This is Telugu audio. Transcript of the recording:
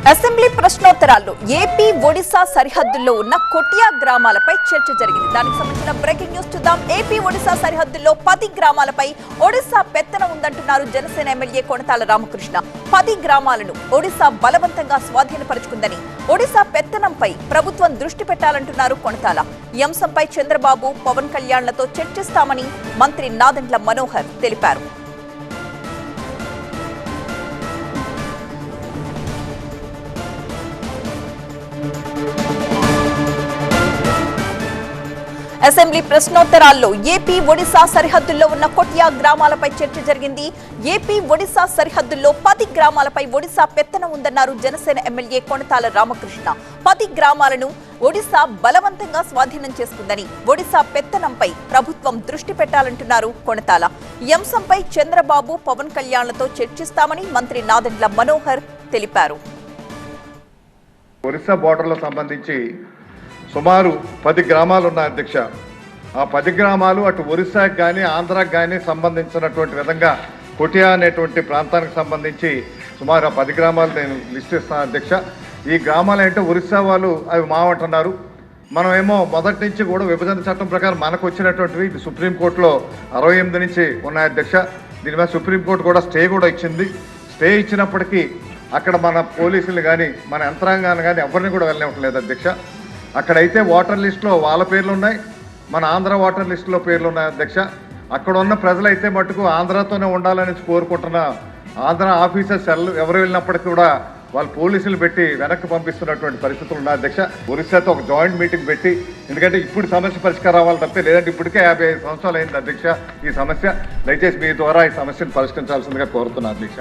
అసెంబ్లీ ప్రశ్నోత్తరాల్లో ఏపీ ఒడిశా సరిహద్దుల్లో ఉన్న కొటియా గ్రామాలపై చర్చ జరిగింది. దానికి సంబంధించిన బ్రేకింగ్ న్యూస్ చూద్దాం. ఏపీ ఒడిశా సరిహద్దుల్లో 10 గ్రామాలపై ఒడిశా పెత్తనం ఉందంటున్నారు జనసేన ఎమ్మెల్యే కొణతాల రామకృష్ణ. 10 గ్రామాలను ఒడిశా బలవంతంగా స్వాధీనపరుచుకుందని, ఒడిశా పెత్తనంపై ప్రభుత్వం దృష్టి పెట్టాలంటున్నారు కొణతాల. ఈ అంశంపై చంద్రబాబు, పవన్ కళ్యాణ్లతో చర్చిస్తామని మంత్రి నాదెండ్ల మనోహర్ తెలిపారు. అసెంబ్లీ ప్రశ్నోత్తరాల్లో ఏపీ ఒడిశా సరిహద్దుల్లో ఉన్న కొటియా గ్రామాలపై చర్చ జరిగింది. ఏపీ ఒడిశా సరిహద్దుల్లో 10 గ్రామాలపై ఒడిశా పెత్తనం ఉందన్నారు జనసేన ఎమ్మెల్యే కొణతాల రామకృష్ణ. 10 గ్రామాలను ఒడిశా బలవంతంగా స్వాధీనం చేసుకుందని, ఒడిశా పెత్తనంపై ప్రభుత్వం దృష్టి పెట్టాలంటున్నారు కొణతాల. ఈ అంశంపై చంద్రబాబు, పవన్ కళ్యాణ్లతో చర్చిస్తామని మంత్రి నాదెండ్ల మనోహర్ తెలిపారు. ఒరిస్సా బోర్డర్లో సంబంధించి సుమారు 10 గ్రామాలు ఉన్నాయి అధ్యక్ష. ఆ 10 గ్రామాలు అటు ఒరిస్సాకి కానీ ఆంధ్రాకి కానీ సంబంధించినటువంటి విధంగా కొటియా అనేటువంటి ప్రాంతానికి సంబంధించి సుమారు ఆ 10 గ్రామాలు నేను లిస్ట్ ఇస్తాను అధ్యక్ష. ఈ గ్రామాలు ఏంటో ఒరిస్సా వాళ్ళు అవి మావంటున్నారు. మనమేమో మొదటి నుంచి కూడా విభజన చట్టం ప్రకారం మనకు వచ్చినటువంటివి ఇది సుప్రీంకోర్టులో 68 నుంచి ఉన్నాయి అధ్యక్ష. దీని మీద సుప్రీంకోర్టు కూడా స్టే కూడా ఇచ్చింది. స్టే ఇచ్చినప్పటికీ అక్కడ మన పోలీసులు కానీ మన యంత్రాంగాన్ని కానీ ఎవరిని కూడా వెళ్ళనివ్వట్లేదు అధ్యక్ష. అక్కడైతే ఓటర్ లిస్టులో వాళ్ళ పేర్లు ఉన్నాయి, మన ఆంధ్ర ఓటర్ లిస్టులో పేర్లు ఉన్నాయి అధ్యక్ష. అక్కడ ఉన్న ప్రజలైతే మటుకు ఆంధ్రాతోనే ఉండాలని కోరుకుంటున్న ఆంధ్ర ఆఫీసర్స్ ఎవరు వెళ్ళినప్పటికీ కూడా వాళ్ళు పోలీసులు పెట్టి వెనక్కి పంపిస్తున్నటువంటి పరిస్థితులు ఉన్నాయి అధ్యక్ష. ఒరిస్సాతో ఒక జాయింట్ మీటింగ్ పెట్టి, ఎందుకంటే ఇప్పుడు సమస్య పరిష్కారం అవ్వాలి తప్పే, లేదంటే ఇప్పటికే 55 సంవత్సరాలు అయింది అధ్యక్ష ఈ సమస్య. దయచేసి మీ ద్వారా ఈ సమస్యను పరిష్కరించాల్సిందిగా కోరుతున్నాను అధ్యక్ష.